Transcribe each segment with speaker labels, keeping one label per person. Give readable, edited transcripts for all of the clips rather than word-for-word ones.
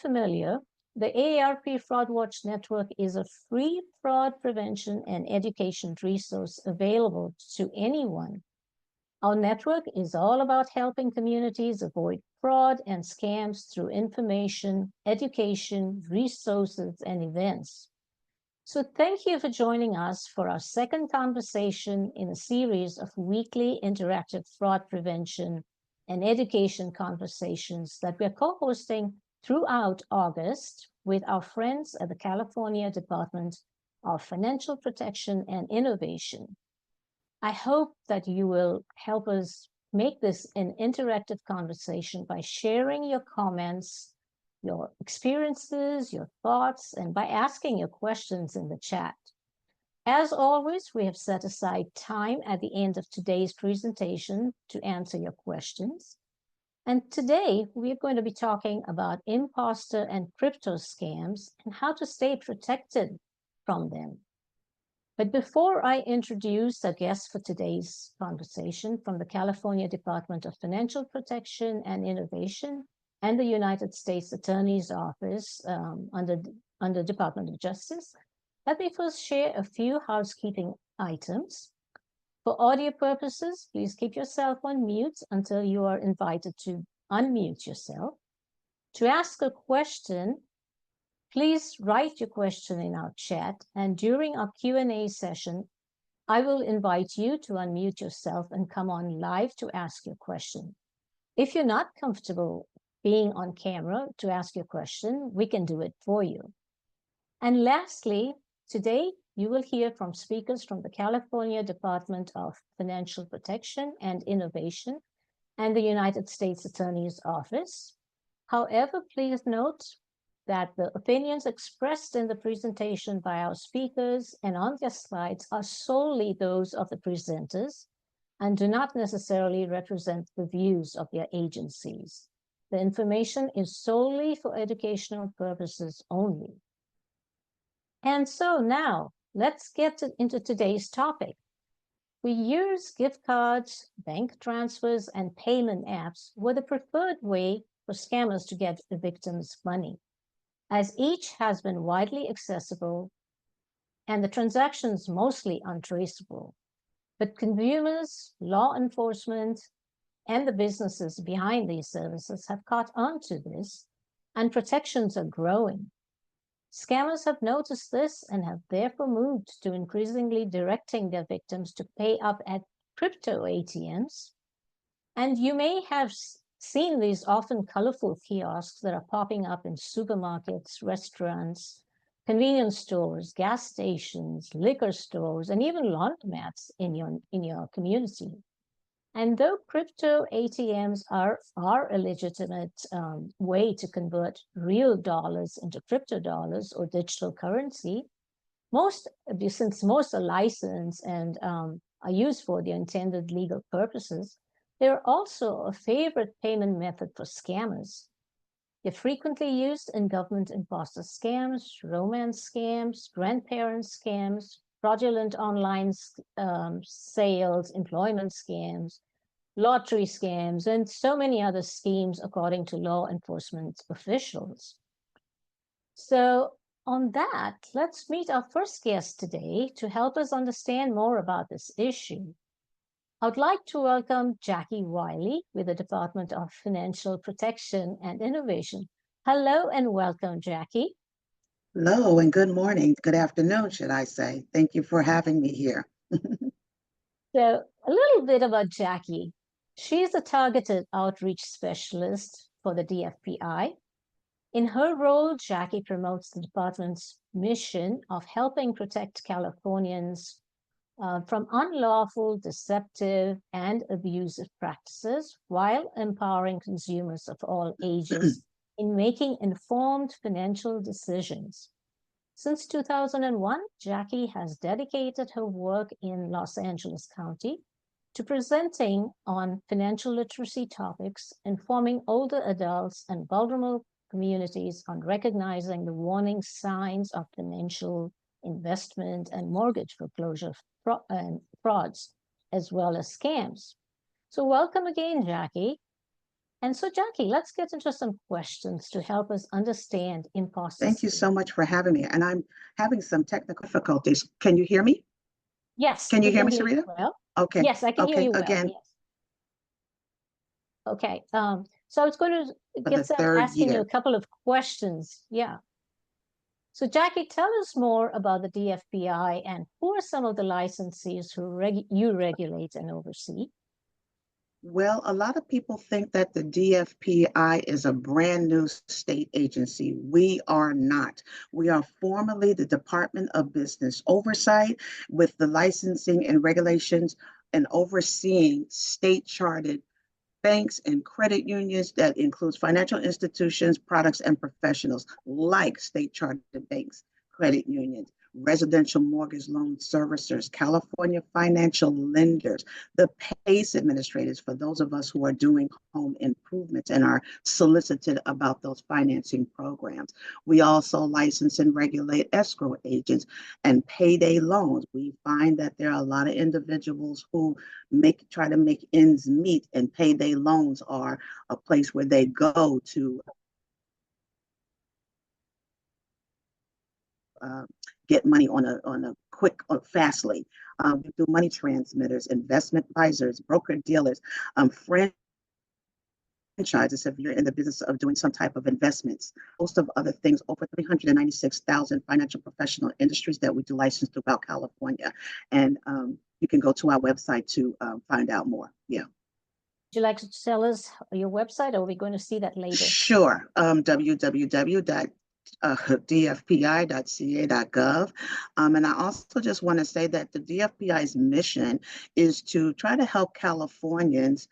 Speaker 1: familiar, the AARP Fraud Watch Network is a free fraud prevention and education resource available to anyone. Our network is all about helping communities avoid fraud and scams through information, education, resources, and events. So thank you for joining us for our second conversation in a series of weekly interactive fraud prevention and education conversations that we're co-hosting throughout August with our friends at the California Department of Financial Protection and Innovation. I hope that you will help us make this an interactive conversation by sharing your comments, your experiences, your thoughts, and by asking your questions in the chat. As always, we have set aside time at the end of today's presentation to answer your questions. And today, we're going to be talking about imposter and crypto scams and how to stay protected from them. But before I introduce our guest for today's conversation from the California Department of Financial Protection and Innovation and the United States Attorney's Office under Department of Justice, let me first share a few housekeeping items. For audio purposes, please keep yourself on mute until you are invited to unmute yourself. To ask a question, please write your question in our chat, and during our Q&A session, I will invite you to unmute yourself and come on live to ask your question. If you're not comfortable being on camera to ask your question, we can do it for you. And lastly, today, you will hear from speakers from the California Department of Financial Protection and Innovation and the United States Attorney's Office. However, please note that the opinions expressed in the presentation by our speakers and on their slides are solely those of the presenters and do not necessarily represent the views of their agencies. The information is solely for educational purposes only. And so now, let's get into today's topic. We use gift cards, bank transfers, and payment apps were the preferred way for scammers to get the victims' money, as each has been widely accessible and the transactions mostly untraceable. But consumers, law enforcement, and the businesses behind these services have caught on to this, and protections are growing. Scammers have noticed this and have therefore moved to increasingly directing their victims to pay up at crypto ATMs. And you may have seen these often colorful kiosks that are popping up in supermarkets, restaurants, convenience stores, gas stations, liquor stores, and even laundromats in your community. And though crypto ATMs are a legitimate way to convert real dollars into crypto dollars or digital currency, since most are licensed and are used for their intended legal purposes, they're also a favorite payment method for scammers. They're frequently used in government imposter scams, romance scams, grandparent scams, fraudulent online sales, employment scams, lottery scams, and so many other schemes according to law enforcement officials. So on that, let's meet our first guest today to help us understand more about this issue. I'd like to welcome Jackie Wiley with the Department of Financial Protection and Innovation. Hello and welcome, Jackie.
Speaker 2: Hello and good morning. Good afternoon, should I say. Thank you for having me here.
Speaker 1: So a little bit about Jackie. She's a targeted outreach specialist for the DFPI. In her role, Jackie promotes the department's mission of helping protect Californians from unlawful, deceptive, and abusive practices while empowering consumers of all ages in making informed financial decisions. Since 2001, Jackie has dedicated her work in Los Angeles County to presenting on financial literacy topics, informing older adults and vulnerable communities on recognizing the warning signs of financial investment and mortgage foreclosure frauds, as well as scams. So welcome again, Jackie. And so, Jackie, let's get into some questions to help us understand imposter
Speaker 2: Thank you so
Speaker 1: syndrome.
Speaker 2: much for having me. And I'm having some technical difficulties. Can you hear me?
Speaker 1: Yes,
Speaker 2: Can you
Speaker 1: we
Speaker 2: hear
Speaker 1: can
Speaker 2: me,
Speaker 1: hear you
Speaker 2: Sarita?
Speaker 1: well.
Speaker 2: Okay.
Speaker 1: Yes, I can hear
Speaker 2: Okay.
Speaker 1: you well.
Speaker 2: Again,
Speaker 1: Yes. Okay. So I was going to
Speaker 2: for
Speaker 1: get
Speaker 2: the
Speaker 1: started
Speaker 2: third
Speaker 1: asking you
Speaker 2: year.
Speaker 1: a couple of questions. Yeah. So, Jackie, tell us more about the DFPI and who are some of the licensees who you regulate and oversee?
Speaker 2: Well, a lot of people think that the DFPI is a brand new state agency. We are not. We are formerly the Department of Business Oversight with the licensing and regulations and overseeing state chartered banks and credit unions that includes financial institutions, products, and professionals like state chartered banks, credit unions, residential mortgage loan servicers, California financial lenders, the PACE administrators for those of us who are doing home improvements and are solicited about those financing programs. We also license and regulate escrow agents and payday loans. We find that there are a lot of individuals who try to make ends meet, and payday loans are a place where they go to get money on a quick or fastly. We do money transmitters, investment advisors, broker dealers, franchises if you're in the business of doing some type of investments, host of other things, over 396,000 financial professional industries that we do license throughout California. And you can go to our website to find out more. Yeah.
Speaker 1: Would you like to tell us your website, or are we going to see that later?
Speaker 2: Sure. www.dfpi.ca.gov. And I also just want to say that the DFPI's mission is to try to help Californians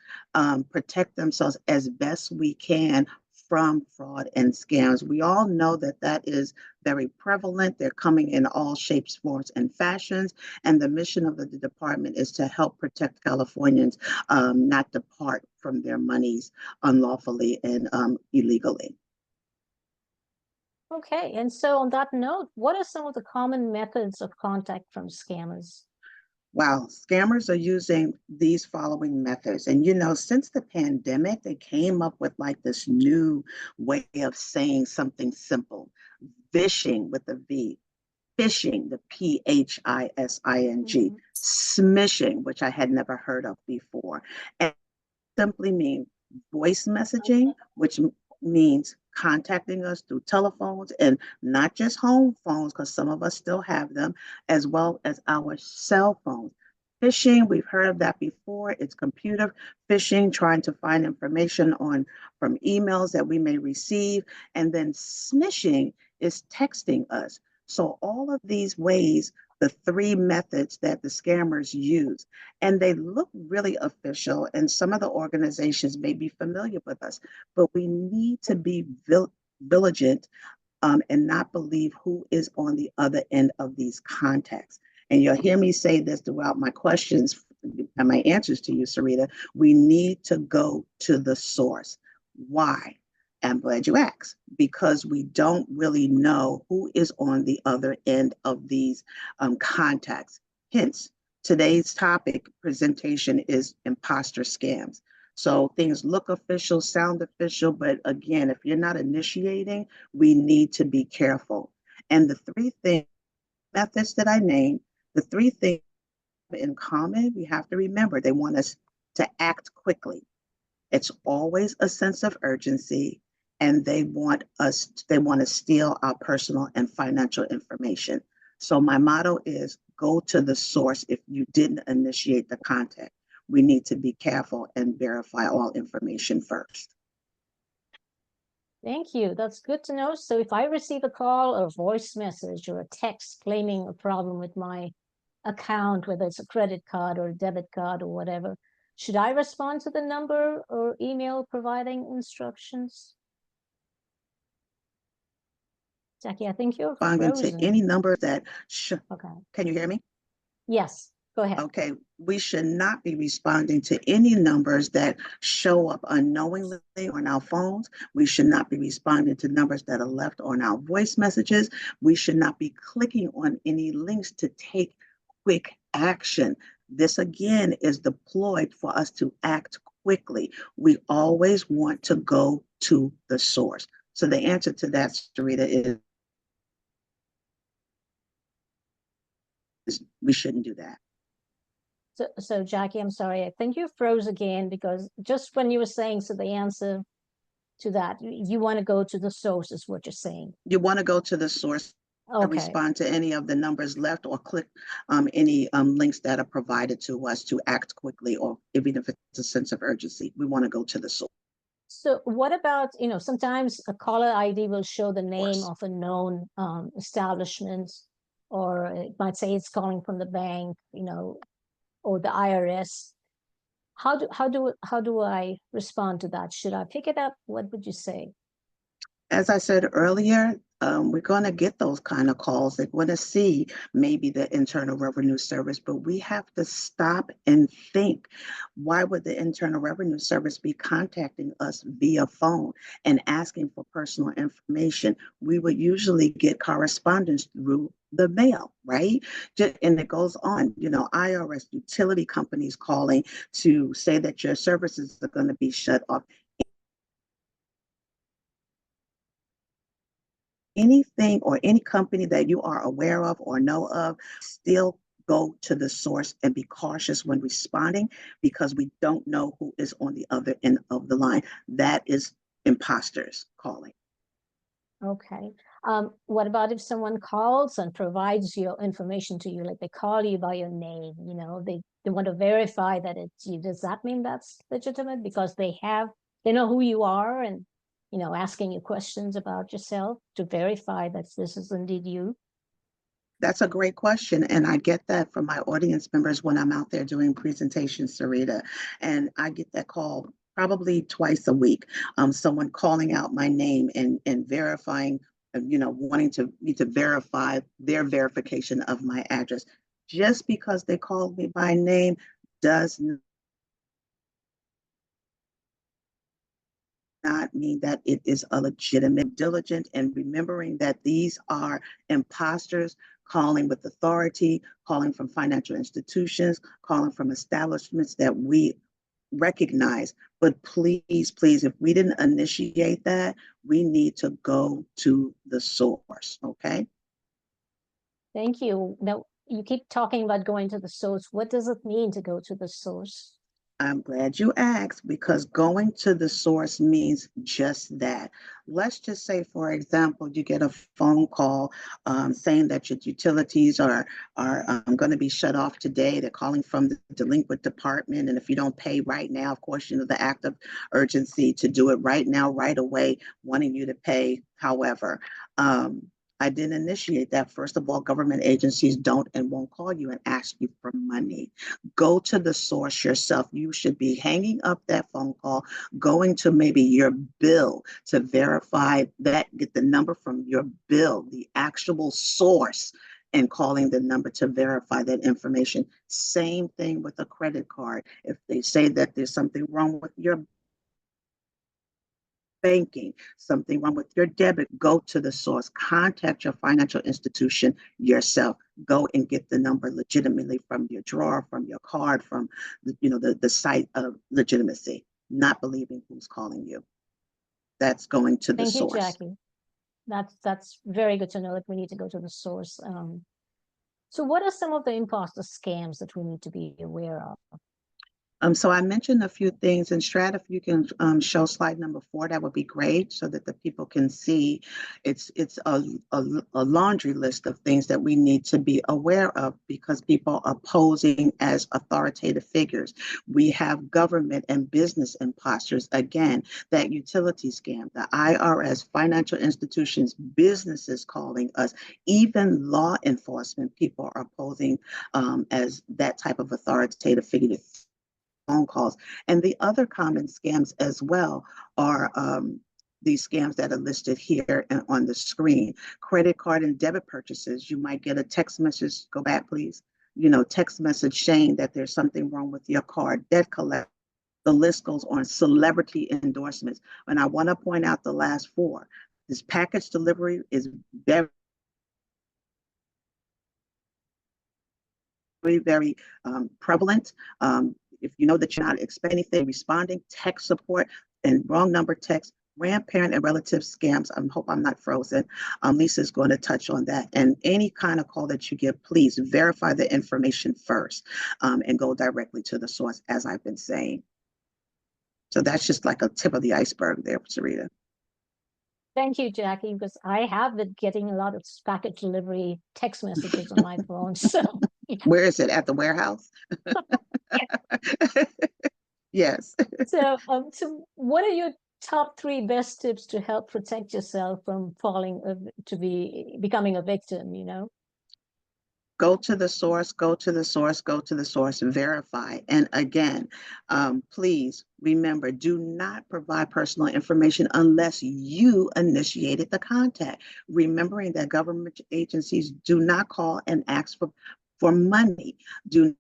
Speaker 2: protect themselves as best we can from fraud and scams. We all know that that is very prevalent. They're coming in all shapes, forms, and fashions. And the mission of the department is to help protect Californians not depart from their monies unlawfully and illegally.
Speaker 1: Okay. And so, on that note, what are some of the common methods of contact from scammers?
Speaker 2: Wow, scammers are using these following methods. And since the pandemic, they came up with like this new way of saying something simple. Phishing with a V, phishing, the PHISING,
Speaker 1: Mm-hmm.
Speaker 2: smishing, which I had never heard of before. And simply mean voice messaging, which means contacting us through telephones and not just home phones, because some of us still have them, as well as our cell phones. Phishing, we've heard of that before. It's computer phishing, trying to find information from emails that we may receive. And then smishing is texting us. So all of these ways, the three methods that the scammers use, and they look really official, and some of the organizations may be familiar with us, but we need to be vigilant and not believe who is on the other end of these contacts. And you'll hear me say this throughout my questions and my answers to you, Sarita. We need to go to the source. Why? I'm glad you asked, because we don't really know who is on the other end of these contacts. Hence, today's topic presentation is imposter scams. So things look official, sound official, but again, if you're not initiating, we need to be careful. And the methods that I named, the three things in common, we have to remember they want us to act quickly. It's always a sense of urgency, and they want to steal our personal and financial information. So my motto is go to the source if you didn't initiate the contact. We need to be careful and verify all information first.
Speaker 1: Thank you. That's good to know. So, if I receive a call or a voice message or a text claiming a problem with my account, whether it's a credit card or a debit card or whatever, should I respond to the number or email providing instructions? Jackie, I think you're
Speaker 2: Responding to any
Speaker 1: frozen.
Speaker 2: number that
Speaker 1: Okay.
Speaker 2: can you hear me?
Speaker 1: Yes, go ahead.
Speaker 2: Okay, we should not be responding to any numbers that show up unknowingly on our phones. We should not be responding to numbers that are left on our voice messages. We should not be clicking on any links to take quick action. This again is deployed for us to act quickly. We always want to go to the source. So the answer to that, Sarita, is we shouldn't do that.
Speaker 1: So Jackie, I'm sorry, I think you froze again because just when you were saying, so the answer to that, you want to go to the source is what you're saying.
Speaker 2: You want to go to the source,
Speaker 1: Okay,
Speaker 2: respond to any of the numbers left, or click any links that are provided to us to act quickly, or even if it's a sense of urgency. We want to go to the source.
Speaker 1: so what about, sometimes a caller ID will show the name of a known establishment, or it might say it's calling from the bank, or the IRS. How do I respond to that? Should I pick it up? What would you say?
Speaker 2: As I said earlier, we're going to get those kind of calls. They want to see maybe the Internal Revenue Service, but we have to stop and think, why would the Internal Revenue Service be contacting us via phone and asking for personal information? We would usually get correspondence through the mail, right? And it goes on, IRS, utility companies calling to say that your services are going to be shut off. Anything or any company that you are aware of or know of, still go to the source and be cautious when responding, because we don't know who is on the other end of the line. That is imposters calling.
Speaker 1: Okay. What about if someone calls and provides your information to you, like they call you by your name, they want to verify that it's you. Does that mean that's legitimate because they know who you are, and, asking you questions about yourself to verify that this is indeed you?
Speaker 2: That's a great question. And I get that from my audience members when I'm out there doing presentations, Sarita. And I get that call probably twice a week. Someone calling out my name and verifying, wanting me to verify their verification of my address. Just because they called me by name does not mean that it is a legitimate, diligent, and remembering that these are imposters calling with authority, calling from financial institutions, calling from establishments that we recognize. But please, please, if we didn't initiate that, we need to go to the source, okay?
Speaker 1: Thank you. Now, you keep talking about going to the source. What does it mean to go to the source?
Speaker 2: I'm glad you asked, because going to the source means just that. Let's just say, for example, you get a phone call saying that your utilities are going to be shut off today. They're calling from the delinquent department, and if you don't pay right now, of course, the act of urgency to do it right now, right away, wanting you to pay. However, I didn't initiate that. First of all, government agencies don't and won't call you and ask you for money. Go to the source yourself. You should be hanging up that phone call, going to maybe your bill to verify that, get the number from your bill, the actual source, and calling the number to verify that information. Same thing with a credit card. If they say that there's something wrong with your banking, something wrong with your debit, go to the source. Contact your financial institution yourself. Go and get the number legitimately from your drawer, from your card, from the site of legitimacy, not believing who's calling you. That's going to the
Speaker 1: Thank you,
Speaker 2: source.
Speaker 1: Jackie. That's very good to know that we need to go to the source. So what are some of the imposter scams that we need to be aware of?
Speaker 2: So I mentioned a few things, and Strat, if you can show slide number 4, that would be great, so that the people can see. It's a laundry list of things that we need to be aware of, because people are posing as authoritative figures. We have government and business imposters, again, that utility scam, the IRS, financial institutions, businesses calling us, even law enforcement people are posing as that type of authoritative figure, phone calls. And the other common scams as well are these scams that are listed here on the screen. Credit card and debit purchases. You might get a text message, go back please, text message saying that there's something wrong with your card. Debt collect. The list goes on. Celebrity endorsements. And I want to point out the last 4. This package delivery is very, very prevalent. if you know that you're not expecting anything, responding, tech support, and wrong number text, grandparent and relative scams. I hope I'm not frozen. Lisa's going to touch on that. And any kind of call that you give, please verify the information first, and go directly to the source, as I've been saying. So that's just like a tip of the iceberg there, Sarita.
Speaker 1: Thank you, Jackie, because I have been getting a lot of package delivery text messages on my phone. So
Speaker 2: Where is it? At the warehouse? Yes.
Speaker 1: so what are your top 3 best tips to help protect yourself from becoming a victim, you know?
Speaker 2: Go to the source, go to the source, go to the source, and verify. And again, please remember, do not provide personal information unless you initiated the contact. Remembering that government agencies do not call and ask for money. Do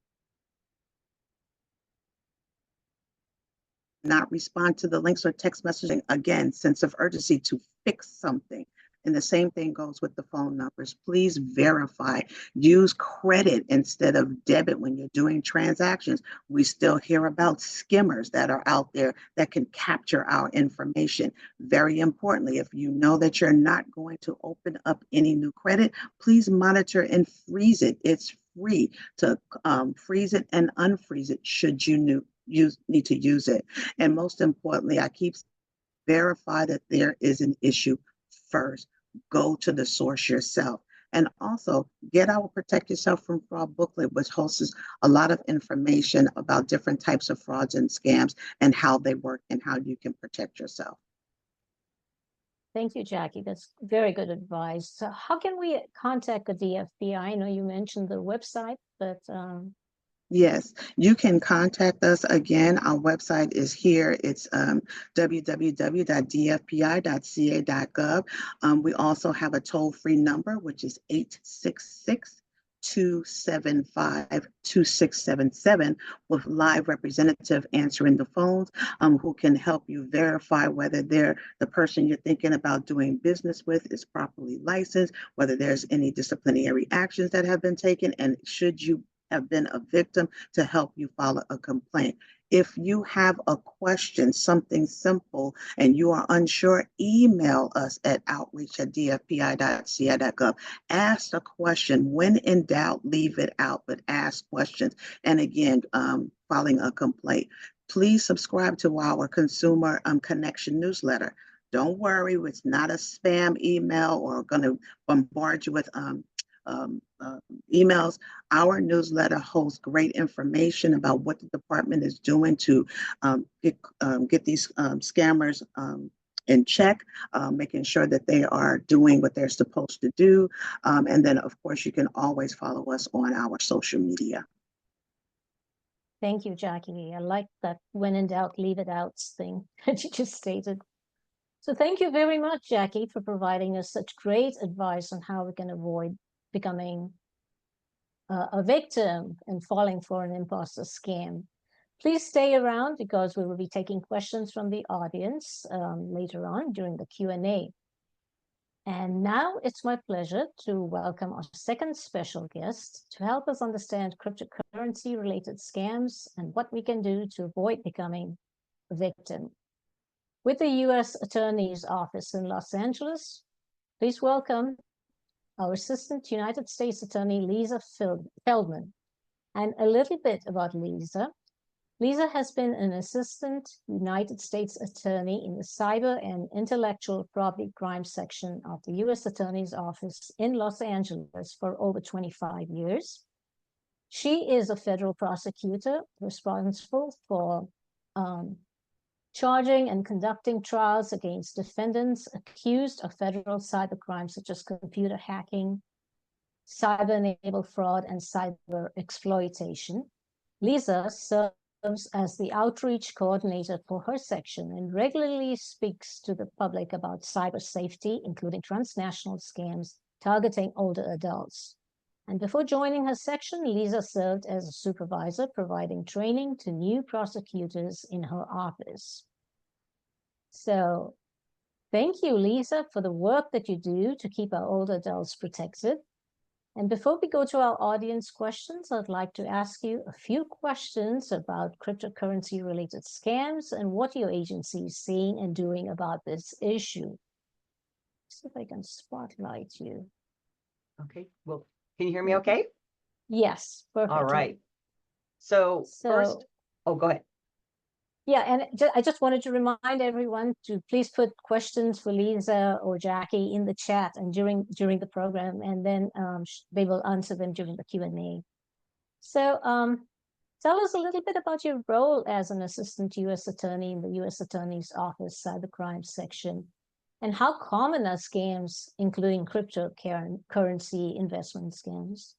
Speaker 2: not respond to the links or text messaging. Again, sense of urgency to fix something. And the same thing goes with the phone numbers. Please verify. Use credit instead of debit when you're doing transactions. We still hear about skimmers that are out there that can capture our information. Very importantly, if you know that you're not going to open up any new credit, please monitor and freeze it. It's free to freeze it and unfreeze it should you need to use it. And most importantly, I keep verify that there is an issue first. Go to the source yourself. And also get our Protect Yourself from Fraud booklet, which hosts a lot of information about different types of frauds and scams and how they work and how you can protect yourself.
Speaker 1: Thank you, Jackie. That's very good advice. So how can we contact the DFP? I know you mentioned the website, but
Speaker 2: Yes, you can contact us. Again, our website is here. It's www.dfpi.ca.gov. We also have a toll-free number, which is 866-275-2677, with live representative answering the phones, who can help you verify whether the person you're thinking about doing business with is properly licensed, whether there's any disciplinary actions that have been taken, and should you have been a victim, to help you file a complaint. If you have a question, something simple, and you are unsure, email us at outreach@dfpi.ca.gov. Ask a question. When in doubt, leave it out, but ask questions. And again, filing a complaint. Please subscribe to our Consumer Connection newsletter. Don't worry, it's not a spam email or going to bombard you with emails. Our newsletter holds great information about what the department is doing to get these scammers in check, making sure that they are doing what they're supposed to do. And then, of course, you can always follow us on our social media.
Speaker 1: Thank you, Jackie. I like that when in doubt, leave it out thing that you just stated. So thank you very much, Jackie, for providing us such great advice on how we can avoid becoming a victim and falling for an imposter scam. Please stay around because we will be taking questions from the audience later on during the Q&A. And now it's my pleasure to welcome our second special guest to help us understand cryptocurrency-related scams and what we can do to avoid becoming a victim. With the U.S. Attorney's Office in Los Angeles, please welcome our Assistant United States Attorney, Lisa Feldman. And a little bit about Lisa. Lisa has been an Assistant United States Attorney in the Cyber and Intellectual Property Crime section of the U.S. Attorney's Office in Los Angeles for over 25 years. She is a federal prosecutor responsible for charging and conducting trials against defendants accused of federal cyber crimes such as computer hacking, cyber-enabled fraud, and cyber exploitation. Lisa serves as the outreach coordinator for her section and regularly speaks to the public about cyber safety, including transnational scams targeting older adults. And before joining her section, Lisa served as a supervisor, providing training to new prosecutors in her office. So thank you, Lisa, for the work that you do to keep our older adults protected. And before we go to our audience questions, I'd like to ask you a few questions about cryptocurrency related scams and what your agency is seeing and doing about this issue. See if I can spotlight you.
Speaker 3: Okay, well, can you hear me okay?
Speaker 1: Yes, perfectly.
Speaker 3: All right. So first, oh, go ahead.
Speaker 1: Yeah, and I just wanted to remind everyone to please put questions for Lisa or Jackie in the chat and during the program, and then they will answer them during the Q&A. So tell us a little bit about your role as an assistant U.S. attorney in the U.S. Attorney's Office Cybercrime Section, and how common are scams, including cryptocurrency investment scams?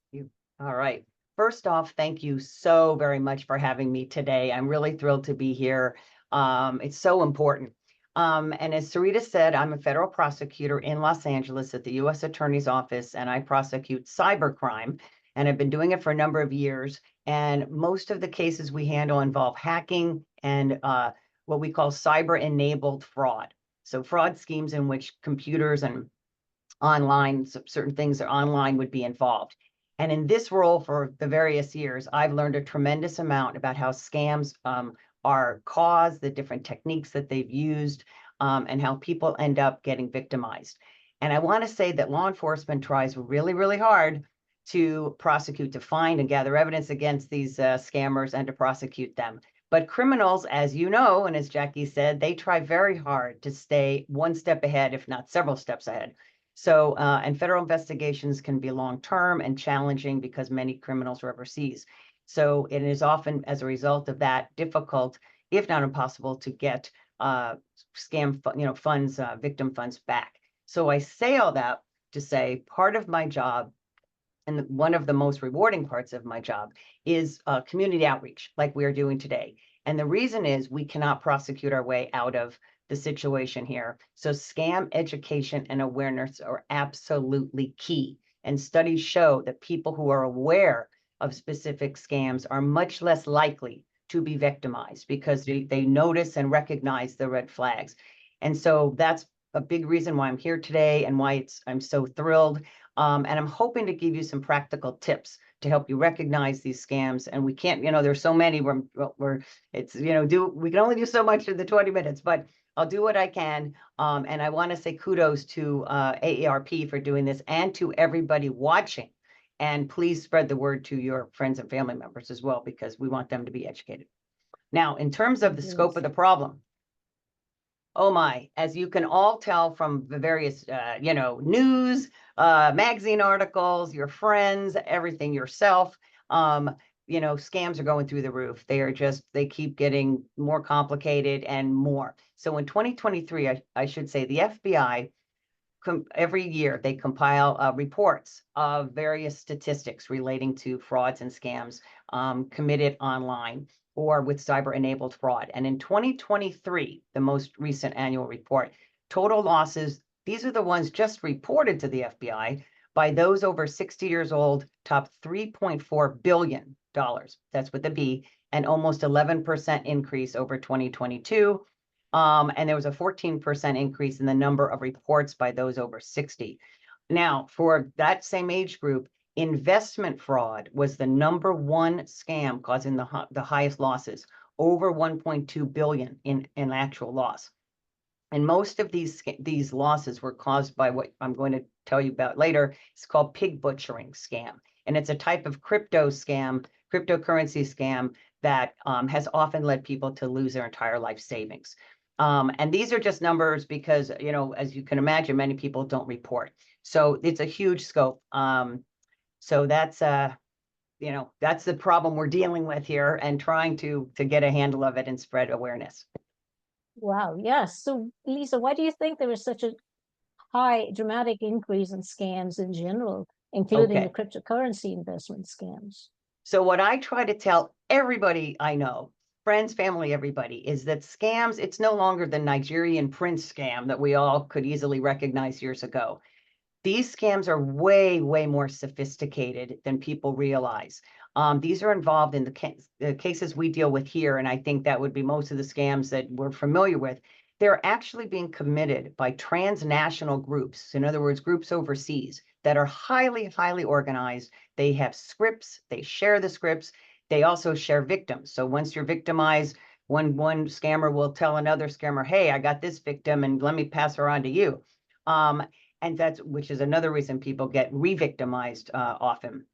Speaker 3: All right. First off, thank you so very much for having me today. I'm really thrilled to be here. It's so important. And as Sarita said, I'm a federal prosecutor in Los Angeles at the U.S. Attorney's Office, and I prosecute cybercrime. And I've been doing it for a number of years. And most of the cases we handle involve hacking and what we call cyber-enabled fraud. So fraud schemes in which computers and online, certain things are online would be involved. And in this role for the various years, I've learned a tremendous amount about how scams are caused, the different techniques that they've used, and how people end up getting victimized. And I want to say that law enforcement tries really, really hard to prosecute, to find and gather evidence against these scammers and to prosecute them. But criminals, as you know, and as Jackie said, they try very hard to stay one step ahead, if not several steps ahead. So, and federal investigations can be long-term and challenging because many criminals are overseas. So it is often, as a result of that, difficult, if not impossible, to get scam, funds, victim funds back. So I say all that to say part of my job, and one of the most rewarding parts of my job, is community outreach, like we are doing today. And the reason is we cannot prosecute our way out of the situation here. So scam education and awareness are absolutely key. And studies show that people who are aware of specific scams are much less likely to be victimized because they notice and recognize the red flags. And so that's a big reason why I'm here today and why I'm so thrilled. And I'm hoping to give you some practical tips to help you recognize these scams. And we can't, there's so many we can only do so much in the 20 minutes, but I'll do what I can. And I want to say kudos to AARP for doing this and to everybody watching. And please spread the word to your friends and family members as well, because we want them to be educated. Now, in terms of the scope of the problem, oh my, as you can all tell from the various, news, magazine articles, your friends, everything, yourself, scams are going through the roof. They keep getting more complicated and more. So in 2023, I should say the FBI, every year they compile reports of various statistics relating to frauds and scams committed online or with cyber-enabled fraud. And in 2023, the most recent annual report, total losses, these are the ones just reported to the FBI by those over 60 years old, topped $3.4 billion. That's with a B, and almost 11% increase over 2022. And there was a 14% increase in the number of reports by those over 60. Now, for that same age group, investment fraud was the #1 scam causing the highest losses, over 1.2 billion in actual loss. And most of these losses were caused by what I'm going to tell you about later. It's called pig butchering scam. And it's a type of cryptocurrency scam that has often led people to lose their entire life savings. And these are just numbers because, as you can imagine, many people don't report. So it's a huge scope. So that's that's the problem we're dealing with here and trying to get a handle of it and spread awareness.
Speaker 1: Wow, yes. So Lisa, why do you think there is such a high dramatic increase in scams in general, including the cryptocurrency investment scams?
Speaker 3: So what I try to tell everybody I know, friends, family, everybody, is that scams, it's no longer the Nigerian prince scam that we all could easily recognize years ago. These scams are way, way more sophisticated than people realize. These are involved in the cases we deal with here, and I think that would be most of the scams that we're familiar with. they're actually being committed by transnational groups. In other words, groups overseas that are highly, highly organized. They have scripts, they share the scripts. They also share victims. So once you're victimized, one scammer will tell another scammer, hey, I got this victim and let me pass her on to you. And which is another reason people get re-victimized often,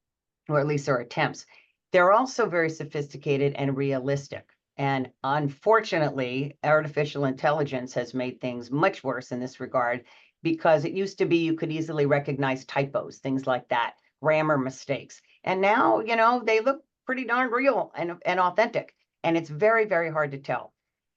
Speaker 3: or at least their attempts. They're also very sophisticated and realistic. And unfortunately, artificial intelligence has made things much worse in this regard, because it used to be you could easily recognize typos, things like that, grammar mistakes. And now, they look pretty darn real and authentic. And it's very, very hard to tell.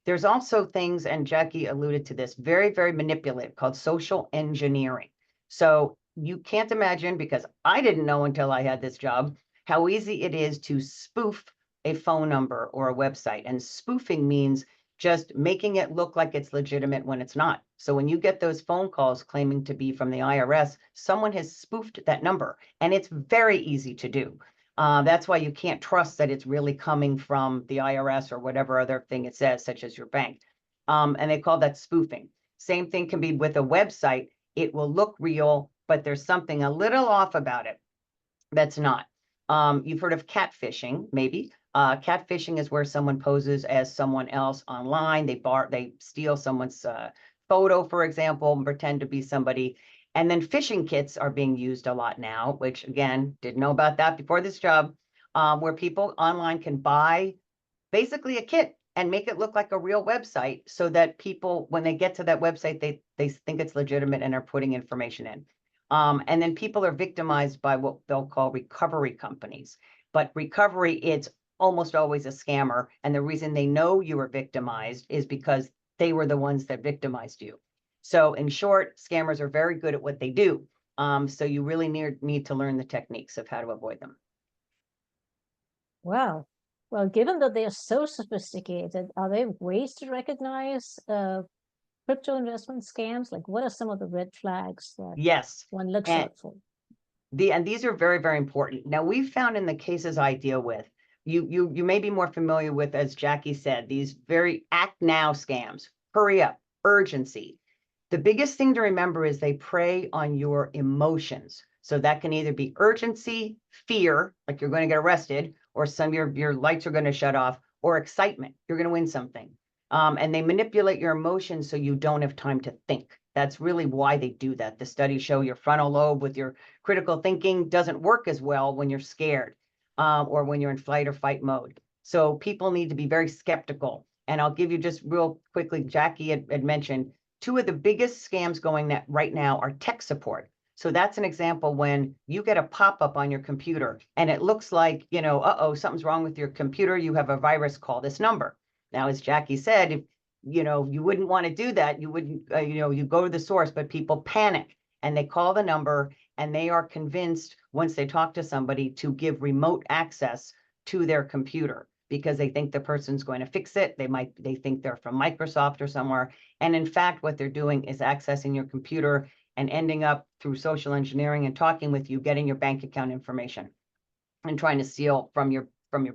Speaker 3: There's also things, and Jackie alluded to this, very, very manipulative, called social engineering. So you can't imagine, because I didn't know until I had this job, how easy it is to spoof a phone number or a website. And spoofing means just making it look like it's legitimate when it's not. So when you get those phone calls claiming to be from the IRS, someone has spoofed that number, and it's very easy to do. That's why you can't trust that it's really coming from the IRS or whatever other thing it says, such as your bank. And they call that spoofing. Same thing can be with a website. It will look real, but there's something a little off about it that's not. You've heard of catfishing, maybe. Catfishing is where someone poses as someone else online. They steal someone's photo, for example, and pretend to be somebody. And then phishing kits are being used a lot now, which, again, didn't know about that before this job, where people online can buy basically a kit and make it look like a real website, so that people, when they get to that website, they think it's legitimate and are putting information in. And then people are victimized by what they'll call recovery companies. But recovery, it's almost always a scammer. And the reason they know you were victimized is because they were the ones that victimized you. So in short, scammers are very good at what they do. So you really need to learn the techniques of how to avoid them.
Speaker 1: Wow. Well, given that they are so sophisticated, are there ways to recognize crypto investment scams? Like, what are some of the red flags that
Speaker 3: Yes.
Speaker 1: one looks
Speaker 3: And
Speaker 1: out for?
Speaker 3: and these are very, very important. Now, we've found in the cases I deal with, you may be more familiar with, as Jackie said, these very act now scams. Hurry up, urgency. The biggest thing to remember is they prey on your emotions. So that can either be urgency, fear, like you're going to get arrested, or some your lights are going to shut off, or excitement, you're going to win something. And they manipulate your emotions so you don't have time to think. That's really why they do that. The studies show your frontal lobe with your critical thinking doesn't work as well when you're scared, or when you're in flight or fight mode. So people need to be very skeptical. And I'll give you just real quickly, Jackie had mentioned, two of the biggest scams going right now are tech support. So that's an example when you get a pop-up on your computer and it looks like, uh-oh, something's wrong with your computer. You have a virus, call this number. Now, as Jackie said, if you wouldn't want to do that. You wouldn't, you go to the source, but people panic and they call the number, and they are convinced, once they talk to somebody, to give remote access to their computer because they think the person's going to fix it. They think they're from Microsoft or somewhere. And in fact, what they're doing is accessing your computer and ending up through social engineering and talking with you, getting your bank account information and trying to steal from your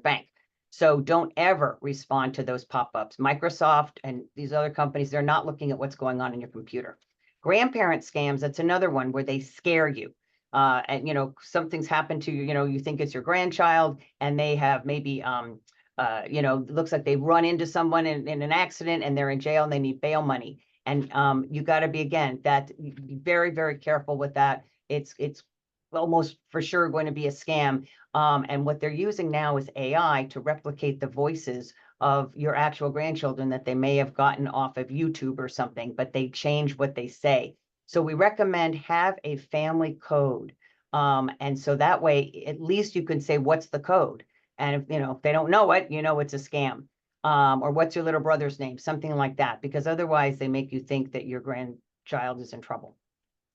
Speaker 3: bank. So don't ever respond to those pop-ups. Microsoft and these other companies, they're not looking at what's going on in your computer. Grandparent scams, that's another one where they scare you. And something's happened to you, you think it's your grandchild, and they have maybe looks like they run into someone in an accident and they're in jail and they need bail money. And you got to be very, very careful with that. It's almost for sure going to be a scam. And what they're using now is AI to replicate the voices of your actual grandchildren that they may have gotten off of YouTube or something, but they change what they say. So we recommend have a family code. And so that way, at least you can say, what's the code? And if they don't know it, it's a scam. Or what's your little brother's name? Something like that, because otherwise they make you think that your grandchild is in trouble.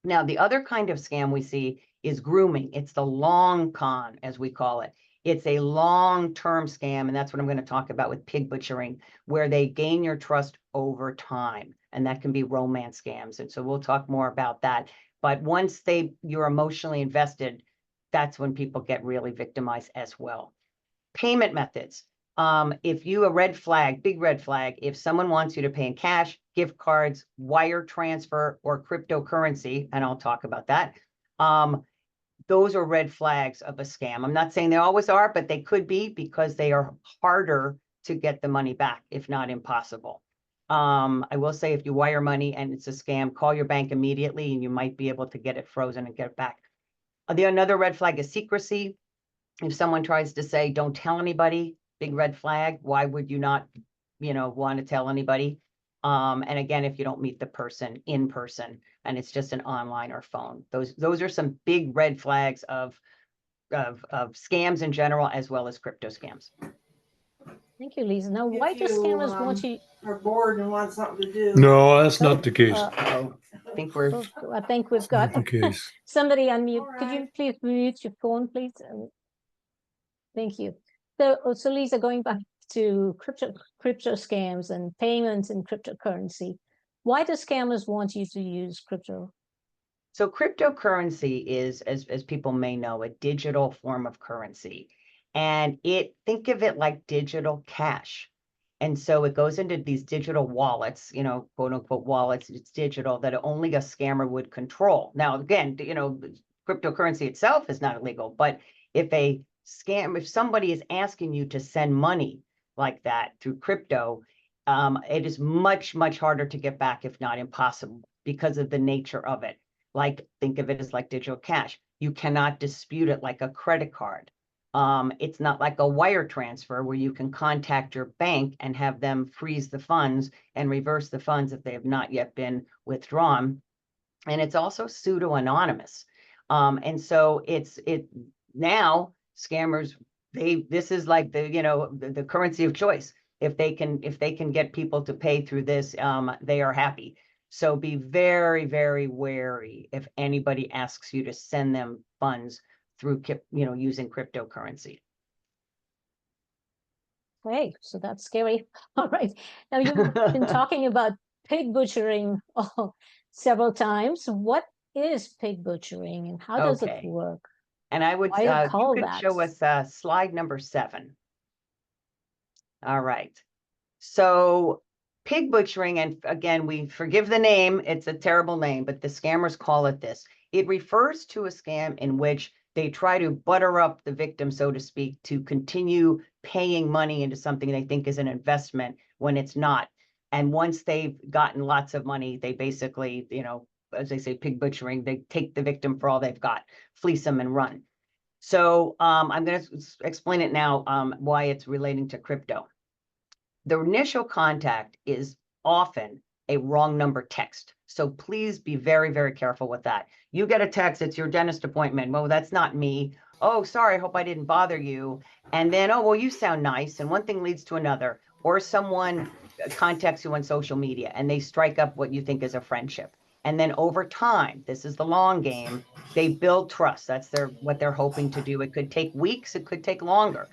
Speaker 3: Now, the other kind of scam we see is grooming. It's the long con, as we call it. It's a long-term scam, and that's what I'm going to talk about with pig butchering, where they gain your trust over time, and that can be romance scams. And so we'll talk more about that. But once you're emotionally invested, that's when people get really victimized as well. Payment methods. If you, a red flag, big red flag, if someone wants you to pay in cash, gift cards, wire transfer, or cryptocurrency, and I'll talk about that, those are red flags of a scam. I'm not saying they always are, but they could be, because they are harder to get the money back, if not impossible. I will say, if you wire money and it's a scam, call your bank immediately and you might be able to get it frozen and get it back. Another red flag is secrecy. If someone tries to say, don't tell anybody, big red flag. Why would you not, want to tell anybody? And again, if you don't meet the person in person and it's just an online or phone, those are some big red flags of scams in general, as well as crypto scams.
Speaker 1: Thank you, Lisa. Now, why do scammers want you?
Speaker 4: Are bored and want something to do.
Speaker 5: No, that's not the case.
Speaker 3: I think we're
Speaker 1: I think we've got
Speaker 5: Not the case.
Speaker 1: somebody unmute.
Speaker 4: All
Speaker 1: Could you
Speaker 4: right.
Speaker 1: please mute your phone, please? Thank you. So Lisa, going back to crypto scams and payments in cryptocurrency, why do scammers want you to use crypto?
Speaker 3: So cryptocurrency is, as people may know, a digital form of currency. And think of it like digital cash. And so it goes into these digital wallets, quote unquote wallets. It's digital, that only a scammer would control. Now, again, cryptocurrency itself is not illegal, but if somebody is asking you to send money like that through crypto, it is much, much harder to get back, if not impossible, because of the nature of it. Like, think of it as like digital cash. You cannot dispute it like a credit card. It's not like a wire transfer where you can contact your bank and have them freeze the funds and reverse the funds if they have not yet been withdrawn. And it's also pseudo-anonymous. And so now scammers, this is like the currency of choice. If they can get people to pay through this, they are happy. So be very, very wary if anybody asks you to send them funds through, using cryptocurrency.
Speaker 1: Okay, so that's scary. All right. Now, you've been talking about pig butchering several times. What is pig butchering and how does it
Speaker 3: Okay.
Speaker 1: work?
Speaker 3: And I would,
Speaker 1: Why do you call
Speaker 3: could
Speaker 1: that?
Speaker 3: show us slide number 7. All right. So pig butchering, and again, we forgive the name, it's a terrible name, but the scammers call it this. It refers to a scam in which they try to butter up the victim, so to speak, to continue paying money into something they think is an investment when it's not. And once they've gotten lots of money, they basically, as they say, pig butchering, they take the victim for all they've got, fleece them and run. So I'm going to explain it now, why it's relating to crypto. The initial contact is often a wrong number text. So please be very, very careful with that. You get a text, it's your dentist appointment. Well, that's not me. Oh, sorry, I hope I didn't bother you. And then, oh, well, you sound nice. And one thing leads to another. Or someone contacts you on social media and they strike up what you think is a friendship. And then over time, this is the long game, they build trust. That's what they're hoping to do. It could take weeks, it could take longer.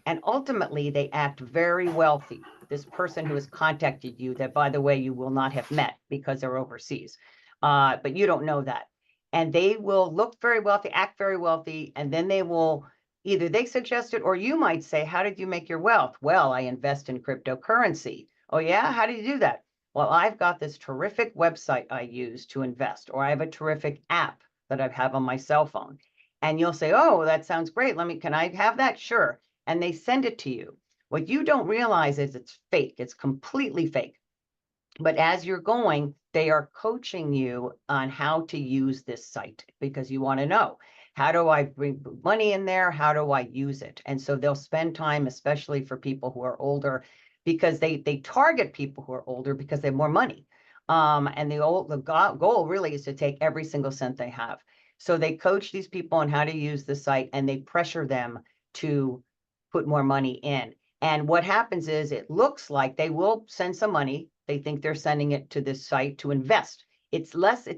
Speaker 3: And ultimately, they act very wealthy. This person who has contacted you, that, by the way, you will not have met because they're overseas, but you don't know that. And they will look very wealthy, act very wealthy, and then they will, either they suggest it, or you might say, how did you make your wealth? Well, I invest in cryptocurrency. Oh yeah, how did you do that? Well, I've got this terrific website I use to invest, or I have a terrific app that I have on my cell phone. And you'll say, oh, that sounds great. Can I have that? Sure. And they send it to you. What you don't realize is it's fake. It's completely fake. But as you're going, they are coaching you on how to use this site, because you want to know, how do I bring money in there? How do I use it? And so they'll spend time, especially for people who are older, because they target people who are older because they have more money. And the goal really is to take every single cent they have. So they coach these people on how to use the site, and they pressure them to put more money in. And what happens is, it looks like they will send some money. They think they're sending it to this site to invest. It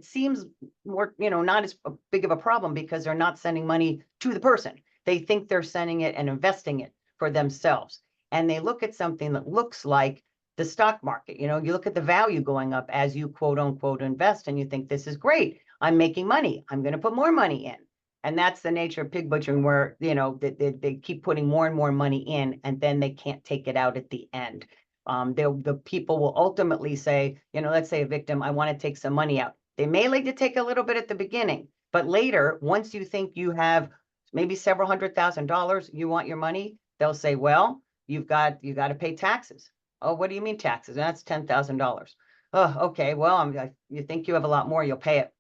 Speaker 3: seems more, not as big of a problem, because they're not sending money to the person. They think they're sending it and investing it for themselves. And they look at something that looks like the stock market. You look at the value going up as you quote unquote invest, and you think, this is great. I'm making money. I'm going to put more money in. And that's the nature of pig butchering, where, you know, they keep putting more and more money in, and then they can't take it out at the end. The people will ultimately say, you know, let's say a victim, I want to take some money out. They may like to take a little bit at the beginning, but later, once you think you have maybe several $100,000, you want your money, they'll say, well, you got to pay taxes. Oh, what do you mean taxes? That's $10,000. Oh, okay, well, you think you have a lot more, you'll pay it.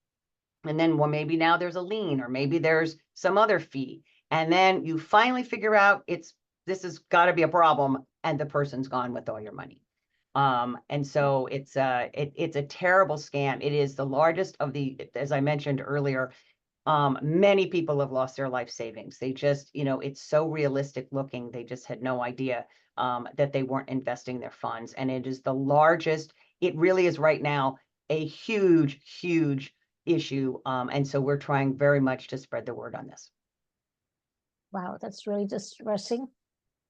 Speaker 3: And then, well, maybe now there's a lien, or maybe there's some other fee. And then you finally figure out this has got to be a problem, and the person's gone with all your money. And so it's a terrible scam. It is the largest of the, as I mentioned earlier, many people have lost their life savings. They just, you know, it's so realistic looking. They just had no idea that they weren't investing their funds. And it is the largest, it really is right now, a huge, huge issue. And so we're trying very much to spread the word on this.
Speaker 1: Wow, that's really distressing.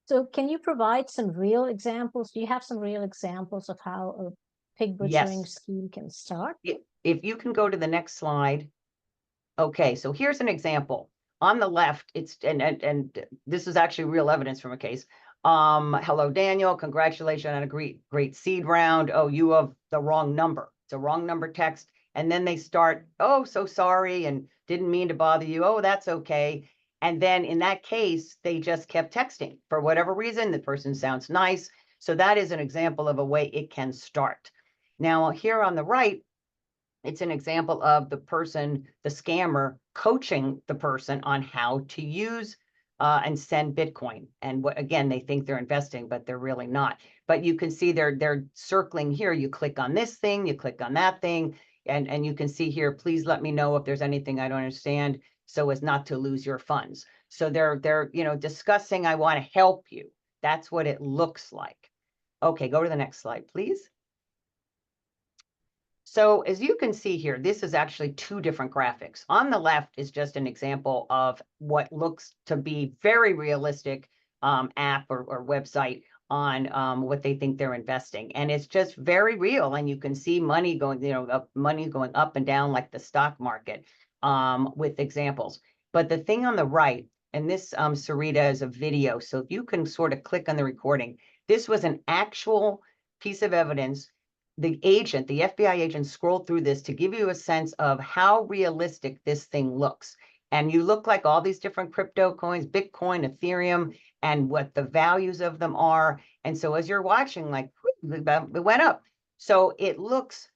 Speaker 1: So can you provide some real examples? Do you have some real examples of how a pig butchering
Speaker 3: Yes.
Speaker 1: scheme can start?
Speaker 3: If you can go to the next slide. Okay, so here's an example. On the left, it's and this is actually real evidence from a case. Hello, Daniel. Congratulations on a great seed round. Oh, you have the wrong number. It's a wrong number text. And then they start, oh, so sorry, and didn't mean to bother you. Oh, that's okay. And then in that case, they just kept texting for whatever reason. The person sounds nice. So that is an example of a way it can start. Now, here on the right, it's an example of the person, the scammer, coaching the person on how to use and send Bitcoin. And what, again, they think they're investing, but they're really not. But you can see they're circling here. You click on this thing, you click on that thing, and you can see here, please let me know if there's anything I don't understand, so as not to lose your funds. So they're you know, discussing, I want to help you. That's what it looks like. Okay, go to the next slide, please. So as you can see here, this is actually two different graphics. On the left is just an example of what looks to be very realistic app or website on what they think they're investing. And it's just very real. And you can see money going, you know, money going up and down like the stock market with examples. But the thing on the right, and this Sarita is a video. So if you can sort of click on the recording, this was an actual piece of evidence. The FBI agent scrolled through this to give you a sense of how realistic this thing looks. And you look like all these different crypto coins, Bitcoin, Ethereum, and what the values of them are. And so as you're watching, like, it went up. So it looks